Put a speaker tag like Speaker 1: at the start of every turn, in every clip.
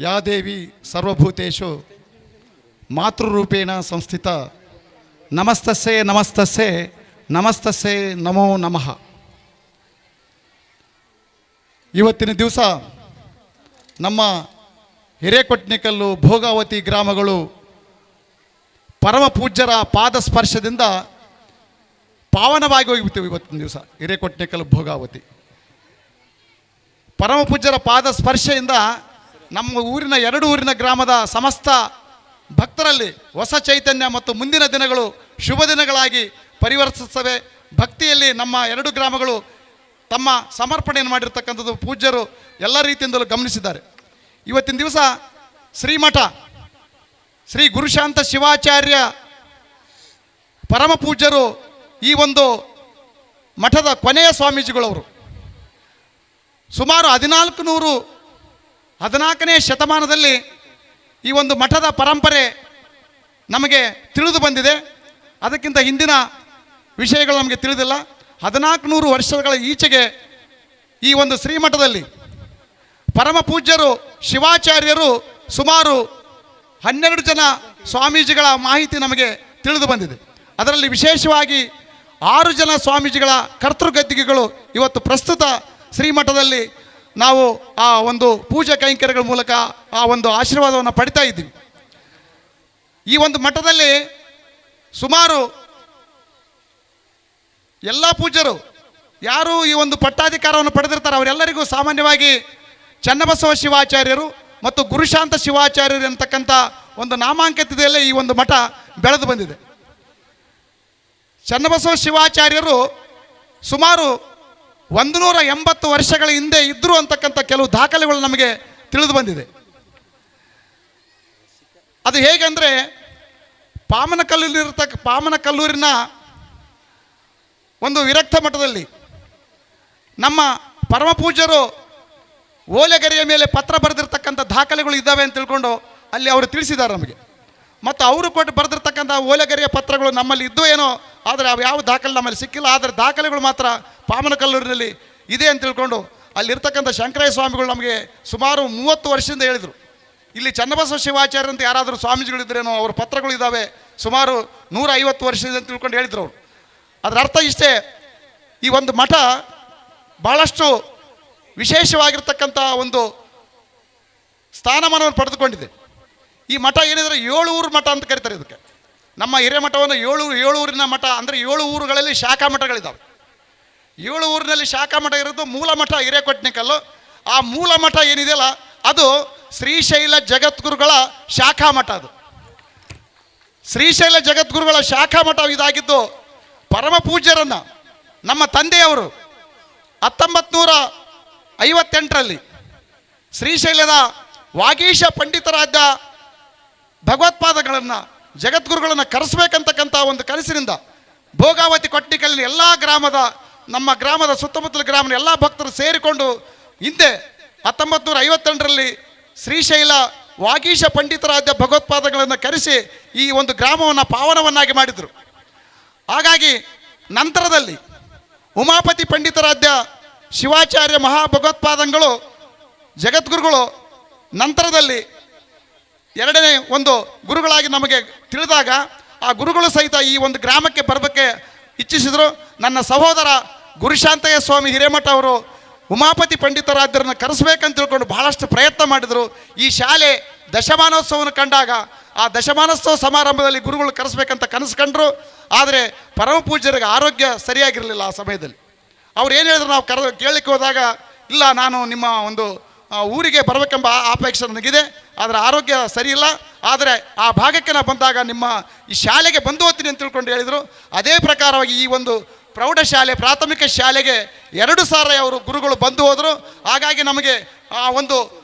Speaker 1: ಯಾ ದೇವಿ ಸರ್ವಭೂತೇಷು ಮಾತೃರೂಪೇಣ ಸಂಸ್ಥಿತ ನಮಸ್ತಸ್ಸೆ ನಮಸ್ತಸ್ಸೆ ನಮಸ್ತಸ್ಸೆ ನಮೋ ನಮಃ. ಇವತ್ತಿನ ದಿವಸ ನಮ್ಮ ಹಿರೇಕೊಟ್ನಿಕಲ್ಲು ಭೋಗಾವತಿ ಗ್ರಾಮಗಳು ಪರಮ ಪೂಜ್ಯರ ಪಾದ ಸ್ಪರ್ಶದಿಂದ ಪಾವನವಾಗಿ ಹೋಗಿಬಿಡ್ತೀವಿ. ಇವತ್ತಿನ ದಿವಸ ಹಿರೇಕೊಟ್ನಿಕಲ್ಲು ಭೋಗಾವತಿ ಪರಮ ಪೂಜ್ಯರ ಪಾದ ಸ್ಪರ್ಶದಿಂದ ನಮ್ಮ ಊರಿನ ಎರಡು ಊರಿನ ಗ್ರಾಮದ ಸಮಸ್ತ ಭಕ್ತರಲ್ಲಿ ಹೊಸ ಚೈತನ್ಯ ಮತ್ತು ಮುಂದಿನ ದಿನಗಳು ಶುಭ ದಿನಗಳಾಗಿ ಪರಿವರ್ತಿಸುತ್ತವೆ. ಭಕ್ತಿಯಲ್ಲಿ ನಮ್ಮ ಎರಡು ಗ್ರಾಮಗಳು ತಮ್ಮ ಸಮರ್ಪಣೆಯನ್ನು ಮಾಡಿರ್ತಕ್ಕಂಥದ್ದು ಪೂಜ್ಯರು ಎಲ್ಲ ರೀತಿಯಿಂದಲೂ ಗಮನಿಸಿದ್ದಾರೆ. ಇವತ್ತಿನ ದಿವಸ ಶ್ರೀಮಠ ಶ್ರೀ ಗುರುಶಾಂತ ಶಿವಾಚಾರ್ಯ ಪರಮ ಪೂಜ್ಯರು ಈ ಒಂದು ಮಠದ ಕೊನೆಯ ಸ್ವಾಮೀಜಿಗಳವರು. ಸುಮಾರು 1414ನೇ ಶತಮಾನದಲ್ಲಿ ಈ ಒಂದು ಮಠದ ಪರಂಪರೆ ನಮಗೆ ತಿಳಿದು ಬಂದಿದೆ. ಅದಕ್ಕಿಂತ ಹಿಂದಿನ ವಿಷಯಗಳು ನಮಗೆ ತಿಳಿದಿಲ್ಲ. 1400 ವರ್ಷಗಳ ಈಚೆಗೆ ಈ ಒಂದು ಶ್ರೀಮಠದಲ್ಲಿ ಪರಮ ಪೂಜ್ಯರು ಶಿವಾಚಾರ್ಯರು ಸುಮಾರು 12 ಜನ ಸ್ವಾಮೀಜಿಗಳ ಮಾಹಿತಿ ನಮಗೆ ತಿಳಿದು ಬಂದಿದೆ. ಅದರಲ್ಲಿ ವಿಶೇಷವಾಗಿ 6 ಜನ ಸ್ವಾಮೀಜಿಗಳ ಕರ್ತೃಗದ್ದಿಗೆಗಳು ಇವತ್ತು ಪ್ರಸ್ತುತ ಶ್ರೀಮಠದಲ್ಲಿ ನಾವು ಆ ಒಂದು ಪೂಜಾ ಕೈಂಕರ್ಯಗಳ ಮೂಲಕ ಆ ಒಂದು ಆಶೀರ್ವಾದವನ್ನು ಪಡಿತಾ ಇದ್ದೀವಿ. ಈ ಒಂದು ಮಠದಲ್ಲಿ ಸುಮಾರು ಎಲ್ಲ ಪೂಜ್ಯರು ಯಾರು ಈ ಒಂದು ಪಟ್ಟಾಧಿಕಾರವನ್ನು ಪಡೆದಿರ್ತಾರೆ ಅವರೆಲ್ಲರಿಗೂ ಸಾಮಾನ್ಯವಾಗಿ ಚನ್ನಬಸವ ಶಿವಾಚಾರ್ಯರು ಮತ್ತು ಗುರುಶಾಂತ ಶಿವಾಚಾರ್ಯರು ಅಂತಕ್ಕಂಥ ಒಂದು ನಾಮಾಂಕಿತದಲ್ಲೇ ಈ ಒಂದು ಮಠ ಬೆಳೆದು ಬಂದಿದೆ. ಚನ್ನಬಸವ ಶಿವಾಚಾರ್ಯರು ಸುಮಾರು 180 ವರ್ಷಗಳ ಹಿಂದೆ ಇದ್ದರು ಅಂತಕ್ಕಂಥ ಕೆಲವು ದಾಖಲೆಗಳು ನಮಗೆ ತಿಳಿದು ಬಂದಿದೆ. ಅದು ಹೇಗೆಂದರೆ ಪಾಮನಕಲ್ಲೂರಿನ ಒಂದು ವಿರಕ್ತ ಮಠದಲ್ಲಿ ನಮ್ಮ ಪರಮ ಪೂಜ್ಯರು ಓಲೆಗರಿಯ ಮೇಲೆ ಪತ್ರ ಬರೆದಿರ್ತಕ್ಕಂಥ ದಾಖಲೆಗಳು ಇದ್ದಾವೆ ಅಂತ ತಿಳ್ಕೊಂಡು ಅಲ್ಲಿ ಅವರು ತಿಳಿಸಿದ್ದಾರೆ ನಮಗೆ. ಮತ್ತು ಅವರು ಕೊಟ್ಟು ಬರೆದಿರ್ತಕ್ಕಂಥ ಓಲೆಗರಿಯ ಪತ್ರಗಳು ನಮ್ಮಲ್ಲಿ ಇದ್ದೋ ಏನೋ, ಆದರೆ ಅವು ಯಾವ ದಾಖಲೆ ನಮ್ಮಲ್ಲಿ ಸಿಕ್ಕಿಲ್ಲ. ಆದರೆ ದಾಖಲೆಗಳು ಮಾತ್ರ ಪಾಮನಕಲ್ಲೂರಿನಲ್ಲಿ ಇದೆ ಅಂತ ತಿಳ್ಕೊಂಡು ಅಲ್ಲಿರ್ತಕ್ಕಂಥ ಶಂಕರಯ್ಯ ಸ್ವಾಮಿಗಳು ನಮಗೆ ಸುಮಾರು 30 ವರ್ಷದಿಂದ ಹೇಳಿದರು, ಇಲ್ಲಿ ಚನ್ನಬಸವ ಶಿವಾಚಾರ್ಯ ಅಂತ ಯಾರಾದರೂ ಸ್ವಾಮೀಜಿಗಳಿದ್ರೇನೋ ಅವ್ರ ಪತ್ರಗಳು ಇದ್ದಾವೆ ಸುಮಾರು 150 ವರ್ಷದಿಂದ ಅಂತ ತಿಳ್ಕೊಂಡು ಹೇಳಿದರು ಅವರು. ಅದರ ಅರ್ಥ ಇಷ್ಟೇ, ಈ ಒಂದು ಮಠ ಭಾಳಷ್ಟು ವಿಶೇಷವಾಗಿರ್ತಕ್ಕಂಥ ಒಂದು ಸ್ಥಾನಮಾನವನ್ನು ಪಡೆದುಕೊಂಡಿದೆ. ಈ ಮಠ ಏನಿದ್ರೆ 7 ಊರು ಮಠ ಅಂತ ಕರೀತಾರೆ ಇದಕ್ಕೆ. ನಮ್ಮ ಹಿರೇಮಠವನ್ನು 7 ಊರಿನ ಮಠ ಅಂದರೆ 7 ಊರುಗಳಲ್ಲಿ ಶಾಖಾ ಮಠಗಳಿದ್ದಾವೆ. 7 ಊರಿನಲ್ಲಿ ಶಾಖಾ ಮಠ ಇರೋದು ಮೂಲ ಮಠ ಹಿರೇಕೊಟ್ನಿಕಲ್ಲು. ಆ ಮೂಲ ಮಠ ಏನಿದೆಯಲ್ಲ ಅದು ಶ್ರೀಶೈಲ ಜಗದ್ಗುರುಗಳ ಶಾಖಾ ಮಠ. ಅದು ಶ್ರೀಶೈಲ ಜಗದ್ಗುರುಗಳ ಶಾಖಾ ಮಠ ಇದಾಗಿದ್ದು ಪರಮ ಪೂಜ್ಯರನ್ನು ನಮ್ಮ ತಂದೆಯವರು 1958ರಲ್ಲಿ ಶ್ರೀಶೈಲದ ವಾಗೀಶ ಪಂಡಿತರಾದ ಭಗವತ್ಪಾದಗಳನ್ನು ಜಗದ್ಗುರುಗಳನ್ನು ಕರೆಸಬೇಕಂತಕ್ಕಂಥ ಒಂದು ಕನಸಿನಿಂದ ಭೋಗಾವತಿ ಕೊಟ್ಟಿಕಲ್ಲಿನ ಎಲ್ಲ ನಮ್ಮ ಗ್ರಾಮದ ಸುತ್ತಮುತ್ತಲ ಗ್ರಾಮದ ಎಲ್ಲ ಭಕ್ತರು ಸೇರಿಕೊಂಡು ಹಿಂದೆ 1958ರಲ್ಲಿ ಶ್ರೀಶೈಲ ವಾಗೀಶ ಪಂಡಿತರಾದ ಭಗವತ್ಪಾದಗಳನ್ನು ಕರೆಸಿ ಈ ಒಂದು ಗ್ರಾಮವನ್ನು ಪಾವನವನ್ನಾಗಿ ಮಾಡಿದರು. ಹಾಗಾಗಿ ನಂತರದಲ್ಲಿ ಉಮಾಪತಿ ಪಂಡಿತರಾದ ಶಿವಾಚಾರ್ಯ ಮಹಾಭಗವತ್ಪಾದಂಗಳು ಜಗದ್ಗುರುಗಳು ನಂತರದಲ್ಲಿ 2ನೇ ಒಂದು ಗುರುಗಳಾಗಿ ನಮಗೆ ತಿಳಿದಾಗ ಆ ಗುರುಗಳು ಸಹಿತ ಈ ಒಂದು ಗ್ರಾಮಕ್ಕೆ ಬರಬೇಕೆ ಇಚ್ಛಿಸಿದರು. ನನ್ನ ಸಹೋದರ ಗುರುಶಾಂತಯ್ಯ ಸ್ವಾಮಿ ಹಿರೇಮಠ ಅವರು ಉಮಾಪತಿ ಪಂಡಿತರಾದ್ರನ್ನು ಕರೆಸಬೇಕಂತ ತಿಳ್ಕೊಂಡು ಬಹಳಷ್ಟು ಪ್ರಯತ್ನ ಮಾಡಿದರು. ಈ ಶಾಲೆ ದಶಮಾನೋತ್ಸವವನ್ನು ಕಂಡಾಗ ಆ ದಶಮಾನೋತ್ಸವ ಸಮಾರಂಭದಲ್ಲಿ ಗುರುಗಳು ಕರೆಸಬೇಕಂತ ಕನಸು ಕಂಡರು. ಆದರೆ ಪರಮ ಪೂಜ್ಯರಿಗೆ ಆರೋಗ್ಯ ಸರಿಯಾಗಿರಲಿಲ್ಲ. ಆ ಸಮಯದಲ್ಲಿ ಅವ್ರು ಏನು ಹೇಳಿದ್ರು, ನಾವು ಕೇಳಲಿಕ್ಕೆ ಹೋದಾಗ ಇಲ್ಲ, ನಾನು ನಿಮ್ಮ ಒಂದು ಊರಿಗೆ ಬರಬೇಕೆಂಬ ಅಪೇಕ್ಷೆ ನನಗಿದೆ, ಆದರೆ ಆರೋಗ್ಯ ಸರಿ ಇಲ್ಲ, ಆದರೆ ಆ ಭಾಗಕ್ಕೆ ನಾನು ಬಂದಾಗ ನಿಮ್ಮ ಈ ಶಾಲೆಗೆ ಬಂದು ಹೋಗ್ತೀನಿ ಅಂತ ತಿಳ್ಕೊಂಡು ಹೇಳಿದರು. ಅದೇ ಪ್ರಕಾರವಾಗಿ ಈ ಒಂದು ಪ್ರೌಢಶಾಲೆ ಪ್ರಾಥಮಿಕ ಶಾಲೆಗೆ 2 ಸಾರಿ ಅವರು ಗುರುಗಳು ಬಂದು ಹೋದರು. ಹಾಗಾಗಿ ನಮಗೆ ಆ ಒಂದು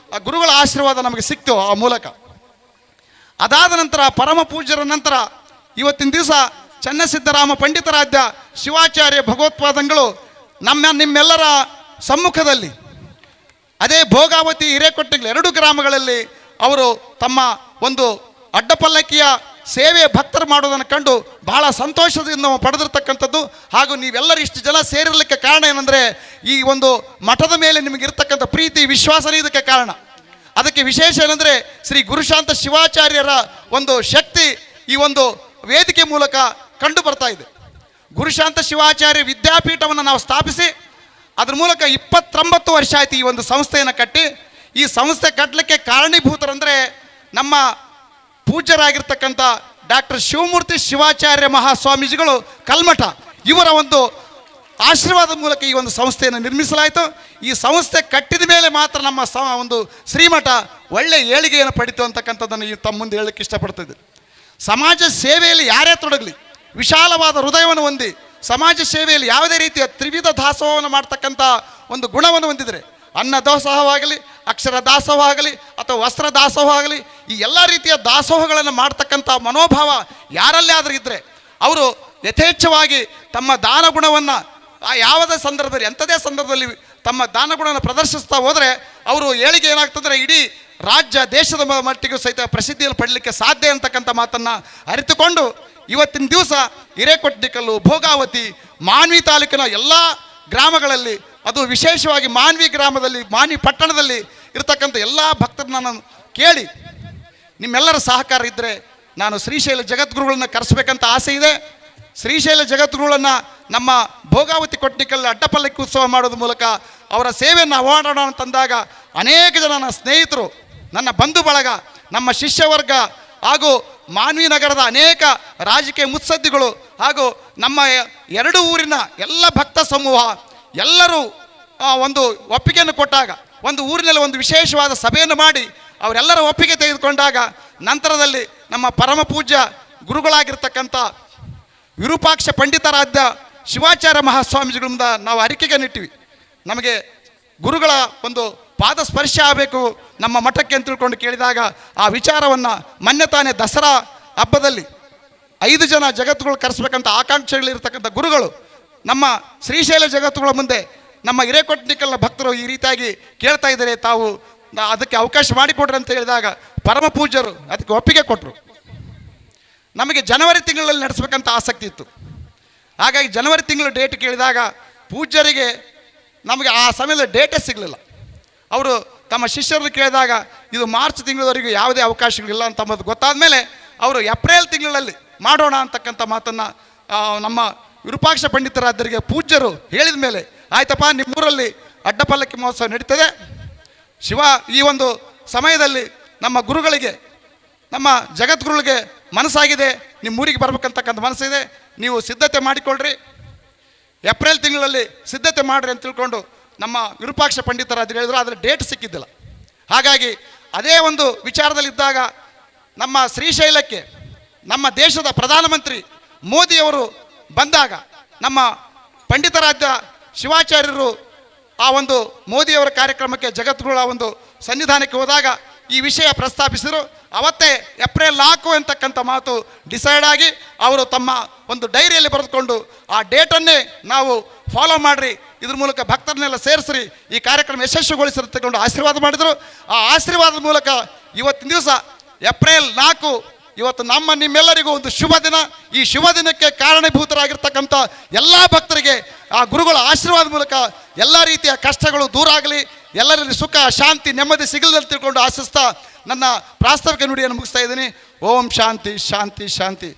Speaker 1: ಗುರುಗಳ ಆಶೀರ್ವಾದ ನಮಗೆ ಸಿಕ್ತು ಆ ಮೂಲಕ. ಅದಾದ ನಂತರ ಪರಮ ಪೂಜ್ಯರ ನಂತರ ಇವತ್ತಿನ ದಿವಸ ಚನ್ನಸಿದ್ದರಾಮ ಪಂಡಿತರಾದ ಶಿವಾಚಾರ್ಯ ಭಗವತ್ಪಾದಂಗಳು ನಿಮ್ಮೆಲ್ಲರ ಸಮ್ಮುಖದಲ್ಲಿ ಅದೇ ಭೋಗಾವತಿ ಹಿರೇಕೊಟ್ಟಿಗೆ 2 ಗ್ರಾಮಗಳಲ್ಲಿ ಅವರು ತಮ್ಮ ಒಂದು ಅಡ್ಡಪಲ್ಲಕ್ಕಿಯ ಸೇವೆ ಭಕ್ತರು ಮಾಡೋದನ್ನು ಕಂಡು ಬಹಳ ಸಂತೋಷದಿಂದ ನಾವು ಪಡೆದಿರ್ತಕ್ಕಂಥದ್ದು. ಹಾಗೂ ನೀವೆಲ್ಲರೂ ಇಷ್ಟು ಜನ ಸೇರಿರಲಿಕ್ಕೆ ಕಾರಣ ಏನಂದರೆ ಈ ಒಂದು ಮಠದ ಮೇಲೆ ನಿಮಗಿರ್ತಕ್ಕಂಥ ಪ್ರೀತಿ ವಿಶ್ವಾಸನೇ ಇದಕ್ಕೆ ಕಾರಣ. ಅದಕ್ಕೆ ವಿಶೇಷ ಏನಂದರೆ ಶ್ರೀ ಗುರುಶಾಂತ ಶಿವಾಚಾರ್ಯರ ಒಂದು ಶಕ್ತಿ ಈ ಒಂದು ವೇದಿಕೆ ಮೂಲಕ ಕಂಡು ಬರ್ತಾ ಇದೆ. ಗುರುಶಾಂತ ಶಿವಾಚಾರ್ಯ ವಿದ್ಯಾಪೀಠವನ್ನು ನಾವು ಸ್ಥಾಪಿಸಿ ಅದ್ರ ಮೂಲಕ 29 ವರ್ಷ ಆಯ್ತು ಈ ಒಂದು ಸಂಸ್ಥೆಯನ್ನು ಕಟ್ಟಿ. ಈ ಸಂಸ್ಥೆ ಕಟ್ಟಲಿಕ್ಕೆ ಕಾರಣೀಭೂತರಂದರೆ ನಮ್ಮ ಪೂಜ್ಯರಾಗಿರ್ತಕ್ಕಂಥ ಡಾಕ್ಟರ್ ಶಿವಮೂರ್ತಿ ಶಿವಾಚಾರ್ಯ ಮಹಾಸ್ವಾಮೀಜಿಗಳು ಕಲ್ಮಠ, ಇವರ ಒಂದು ಆಶೀರ್ವಾದದ ಮೂಲಕ ಈ ಒಂದು ಸಂಸ್ಥೆಯನ್ನು ನಿರ್ಮಿಸಲಾಯಿತು. ಈ ಸಂಸ್ಥೆ ಕಟ್ಟಿದ ಮೇಲೆ ಮಾತ್ರ ನಮ್ಮ ಒಂದು ಶ್ರೀಮಠ ಒಳ್ಳೆಯ ಏಳಿಗೆಯನ್ನು ಪಡಿತು ಅಂತಕ್ಕಂಥದ್ದನ್ನು ಈ ತಮ್ಮ ಮುಂದೆ ಹೇಳಕ್ಕೆ ಇಷ್ಟಪಡ್ತಿದ್ದೆ. ಸಮಾಜ ಸೇವೆಯಲ್ಲಿ ಯಾರೇ ತೊಡಗಲಿ, ವಿಶಾಲವಾದ ಹೃದಯವನ್ನು ಹೊಂದಿ ಸಮಾಜ ಸೇವೆಯಲ್ಲಿ ಯಾವುದೇ ರೀತಿಯ ತ್ರಿವಿಧ ದಾಸೋಹವನ್ನು ಮಾಡ್ತಕ್ಕಂಥ ಒಂದು ಗುಣವನ್ನು ಹೊಂದಿದರೆ, ಅನ್ನ ದಾಸೋಹವಾಗಲಿ, ಅಕ್ಷರ ದಾಸೋಹವಾಗಲಿ ಅಥವಾ ವಸ್ತ್ರ ದಾಸೋಹವಾಗಲಿ, ಈ ಎಲ್ಲ ರೀತಿಯ ದಾಸೋಹಗಳನ್ನು ಮಾಡ್ತಕ್ಕಂಥ ಮನೋಭಾವ ಯಾರಲ್ಲೇ ಆದರೂ ಇದ್ದರೆ ಅವರು ಯಥೇಚ್ಛವಾಗಿ ತಮ್ಮ ದಾನ ಗುಣವನ್ನು ಯಾವುದೇ ಸಂದರ್ಭದಲ್ಲಿ ಎಂಥದೇ ಸಂದರ್ಭದಲ್ಲಿ ತಮ್ಮ ದಾನ ಗುಣವನ್ನು ಪ್ರದರ್ಶಿಸ್ತಾ ಹೋದರೆ ಅವರು ಏಳಿಗೆ ಏನಾಗ್ತಂದರೆ ಇಡೀ ರಾಜ್ಯ ದೇಶದ ಮಟ್ಟಿಗೂ ಸಹಿತ ಪ್ರಸಿದ್ಧಿಯನ್ನು ಪಡಲಿಕ್ಕೆ ಸಾಧ್ಯ ಅಂತಕ್ಕಂಥ ಮಾತನ್ನು ಅರಿತುಕೊಂಡು ಇವತ್ತಿನ ದಿವಸ ಹಿರೇಕೊಟ್ಟಿಕಲ್ಲು, ಭೋಗಾವತಿ, ಮಾನ್ವಿ ತಾಲೂಕಿನ ಎಲ್ಲ ಗ್ರಾಮಗಳಲ್ಲಿ, ಅದು ವಿಶೇಷವಾಗಿ ಮಾನ್ವಿ ಗ್ರಾಮದಲ್ಲಿ, ಮಾನ್ವಿ ಪಟ್ಟಣದಲ್ಲಿ ಇರತಕ್ಕಂಥ ಎಲ್ಲ ಭಕ್ತರನ್ನ ನಾನು ಕೇಳಿ ನಿಮ್ಮೆಲ್ಲರ ಸಹಕಾರ ಇದ್ದರೆ ನಾನು ಶ್ರೀಶೈಲ ಜಗದ್ಗುರುಗಳನ್ನ ಕರೆಸಬೇಕಂತ ಆಸೆ ಇದೆ. ಶ್ರೀಶೈಲ ಜಗದ್ಗುರುಗಳನ್ನು ನಮ್ಮ ಭೋಗಾವತಿ ಕೊಟ್ಟಿಕಲ್ಲಿ ಅಡ್ಡಪಲ್ಲಕ್ಕಿ ಉತ್ಸವ ಮಾಡೋದ್ರ ಮೂಲಕ ಅವರ ಸೇವೆಯನ್ನು ಮಾಡೋಣ ಅಂತಂದಾಗ ಅನೇಕ ಜನ ನನ್ನ ಸ್ನೇಹಿತರು, ನನ್ನ ಬಂಧು ಬಳಗ, ನಮ್ಮ ಶಿಷ್ಯವರ್ಗ ಹಾಗೂ ಮಾನ್ವಿ ನಗರದ ಅನೇಕ ರಾಜಕೀಯ ಮುತ್ಸದ್ದಿಗಳು ಹಾಗೂ ನಮ್ಮ ಎರಡು ಊರಿನ ಎಲ್ಲ ಭಕ್ತ ಸಮೂಹ ಎಲ್ಲರೂ ಒಂದು ಒಪ್ಪಿಗೆಯನ್ನು ಕೊಟ್ಟಾಗ, ಒಂದು ಊರಿನಲ್ಲಿ ಒಂದು ವಿಶೇಷವಾದ ಸಭೆಯನ್ನು ಮಾಡಿ ಅವರೆಲ್ಲರ ಒಪ್ಪಿಗೆ ತೆಗೆದುಕೊಂಡಾಗ ನಂತರದಲ್ಲಿ ನಮ್ಮ ಪರಮ ಪೂಜ್ಯ ಗುರುಗಳಾಗಿರ್ತಕ್ಕಂಥ ವಿರೂಪಾಕ್ಷ ಪಂಡಿತರಾದ ಶಿವಾಚಾರ್ಯ ಮಹಾಸ್ವಾಮೀಜಿಗಳಿಂದ ನಾವು ಅರಿಕೆಗೆ ನಿಟ್ಟಿವಿ. ನಮಗೆ ಗುರುಗಳ ಒಂದು ಪಾದ ಸ್ಪರ್ಶ ಆಗಬೇಕು ನಮ್ಮ ಮಠಕ್ಕೆ ಅಂತ ತಿಳ್ಕೊಂಡು ಕೇಳಿದಾಗ ಆ ವಿಚಾರವನ್ನು ಮೊನ್ನೆ ತಾನೇ ದಸರಾ ಹಬ್ಬದಲ್ಲಿ 5 ಜನ ಜಗತ್ತುಗಳು ಕರೆಸ್ಬೇಕಂತ ಆಕಾಂಕ್ಷೆಗಳಿರ್ತಕ್ಕಂಥ ಗುರುಗಳು ನಮ್ಮ ಶ್ರೀಶೈಲ ಜಗತ್ತುಗಳ ಮುಂದೆ ನಮ್ಮ ಹಿರೇಕೊಟ್ಟಿಕಲ್ನ ಭಕ್ತರು ಈ ರೀತಿಯಾಗಿ ಕೇಳ್ತಾ ಇದ್ದಾರೆ, ತಾವು ಅದಕ್ಕೆ ಅವಕಾಶ ಮಾಡಿಕೊಡ್ರಿ ಅಂತ ಹೇಳಿದಾಗ ಪರಮ ಪೂಜ್ಯರು ಅದಕ್ಕೆ ಒಪ್ಪಿಗೆ ಕೊಟ್ಟರು. ನಮಗೆ ಜನವರಿ ತಿಂಗಳಲ್ಲಿ ನಡೆಸಬೇಕಂತ ಆಸಕ್ತಿ ಇತ್ತು. ಹಾಗಾಗಿ ಜನವರಿ ತಿಂಗಳು ಡೇಟ್ ಕೇಳಿದಾಗ ಪೂಜ್ಯರಿಗೆ ನಮಗೆ ಆ ಸಮಯದಲ್ಲಿ ಡೇಟೇ ಸಿಗಲಿಲ್ಲ. ಅವರು ತಮ್ಮ ಶಿಷ್ಯರನ್ನು ಕೇಳಿದಾಗ ಇದು ಮಾರ್ಚ್ ತಿಂಗಳವರೆಗೂ ಯಾವುದೇ ಅವಕಾಶಗಳಿಲ್ಲ ಅಂತಂಬುದು ಗೊತ್ತಾದ ಮೇಲೆ ಅವರು ಏಪ್ರಿಲ್ ತಿಂಗಳಲ್ಲಿ ಮಾಡೋಣ ಅಂತಕ್ಕಂಥ ಮಾತನ್ನು ನಮ್ಮ ವಿರೂಪಾಕ್ಷ ಪಂಡಿತರಾದರಿಗೆ ಪೂಜ್ಯರು ಹೇಳಿದ ಮೇಲೆ ಆಯ್ತಪ್ಪ, ನಿಮ್ಮೂರಲ್ಲಿ ಅಡ್ಡಪಲ್ಲಕ್ಕಿ ಮಹೋತ್ಸವ ನಡೀತದೆ, ಶಿವ ಈ ಒಂದು ಸಮಯದಲ್ಲಿ ನಮ್ಮ ಗುರುಗಳಿಗೆ, ನಮ್ಮ ಜಗದ್ಗುರುಗಳಿಗೆ ಮನಸ್ಸಾಗಿದೆ, ನಿಮ್ಮೂರಿಗೆ ಬರ್ಬೇಕಂತಕ್ಕಂಥ ಮನಸ್ಸಿದೆ, ನೀವು ಸಿದ್ಧತೆ ಮಾಡಿಕೊಳ್ಳ್ರಿ, ಏಪ್ರಿಲ್ ತಿಂಗಳಲ್ಲಿ ಸಿದ್ಧತೆ ಮಾಡಿರಿ ಅಂತ ತಿಳ್ಕೊಂಡು ನಮ್ಮ ವಿರೂಪಾಕ್ಷ ಪಂಡಿತರಾದ್ರು ಹೇಳಿದ್ರು. ಆದರೆ ಡೇಟ್ ಸಿಕ್ಕಿದ್ದಿಲ್ಲ. ಹಾಗಾಗಿ ಅದೇ ಒಂದು ವಿಚಾರದಲ್ಲಿದ್ದಾಗ ನಮ್ಮ ಶ್ರೀಶೈಲಕ್ಕೆ ನಮ್ಮ ದೇಶದ ಪ್ರಧಾನಮಂತ್ರಿ ಮೋದಿಯವರು ಬಂದಾಗ ನಮ್ಮ ಪಂಡಿತರಾದ ಶಿವಾಚಾರ್ಯರು ಆ ಒಂದು ಮೋದಿಯವರ ಕಾರ್ಯಕ್ರಮಕ್ಕೆ ಜಗದ್ಗುರುಗಳ ಒಂದು ಸನ್ನಿಧಾನಕ್ಕೆ ಹೋದಾಗ ಈ ವಿಷಯ ಪ್ರಸ್ತಾಪಿಸಿದರು. ಅವತ್ತೇ ಏಪ್ರಿಲ್ 4 ಅಂತಕ್ಕಂಥ ಮಾತು ಡಿಸೈಡ್ ಆಗಿ ಅವರು ತಮ್ಮ ಒಂದು ಡೈರಿಯಲ್ಲಿ ಬರೆದುಕೊಂಡು ಆ ಡೇಟನ್ನೇ ನಾವು ಫಾಲೋ ಮಾಡಿರಿ, ಇದ್ರ ಮೂಲಕ ಭಕ್ತರನ್ನೆಲ್ಲ ಸೇರಿಸ್ರಿ, ಈ ಕಾರ್ಯಕ್ರಮ ಯಶಸ್ವಿಗೊಳಿಸಿರು ತಗೊಂಡು ಆಶೀರ್ವಾದ ಮಾಡಿದರು. ಆ ಆಶೀರ್ವಾದದ ಮೂಲಕ ಇವತ್ತಿನ ದಿವಸ ಏಪ್ರಿಲ್ 4 ಇವತ್ತು ನಮ್ಮ ನಿಮ್ಮೆಲ್ಲರಿಗೂ ಒಂದು ಶುಭ ದಿನ. ಈ ಶುಭ ದಿನಕ್ಕೆ ಕಾರಣೀಭೂತರಾಗಿರ್ತಕ್ಕಂಥ ಎಲ್ಲ ಭಕ್ತರಿಗೆ ಆ ಗುರುಗಳ ಆಶೀರ್ವಾದ ಮೂಲಕ ಎಲ್ಲ ರೀತಿಯ ಕಷ್ಟಗಳು ದೂರ ಆಗಲಿ, ಎಲ್ಲರಲ್ಲಿ ಸುಖ ಶಾಂತಿ ನೆಮ್ಮದಿ ಸಿಗಲಿ ಅಂತ ತಿಳ್ಕೊಂಡು ಆಶಿಸ್ತಾ ನನ್ನ ಪ್ರಾಸ್ತಾವಿಕ ನುಡಿಯನ್ನು ಮುಗಿಸ್ತಾ ಇದ್ದೀನಿ. ಓಂ ಶಾಂತಿ ಶಾಂತಿ ಶಾಂತಿ.